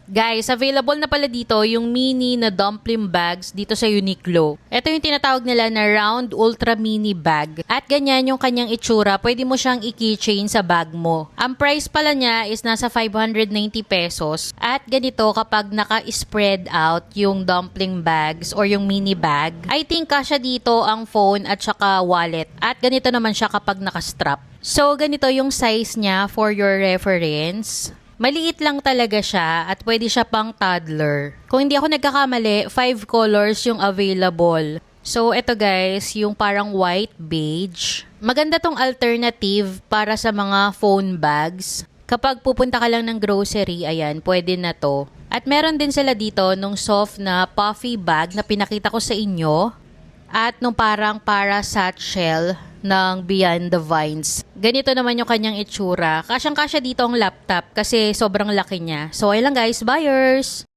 Guys, available na pala dito yung mini na dumpling bags dito sa Uniqlo. Ito yung tinatawag nila na round ultra mini bag. At ganyan yung kanyang itsura. Pwede mo siyang i-keychain sa bag mo. Ang price pala niya is nasa 590 pesos. At ganito kapag naka-spread out yung dumpling bags or yung mini bag, I think kasya dito ang phone at saka wallet. At ganito naman siya kapag naka-strap. So, ganito yung size niya for your reference. Maliit lang talaga siya at pwede siya pang toddler. Kung hindi ako nagkakamali, 5 colors yung available. So, ito guys, yung parang white beige. Maganda tong alternative para sa mga phone bags. Kapag pupunta ka lang ng grocery, ayan, pwede na to. At meron din sila dito nung soft na puffy bag na pinakita ko sa inyo. At nung parang para satchel ng Beyond the Vines. Ganito naman yung kanyang itsura. Kasyang-kasya dito ang laptop kasi sobrang laki niya. So, ayun lang guys, buyers!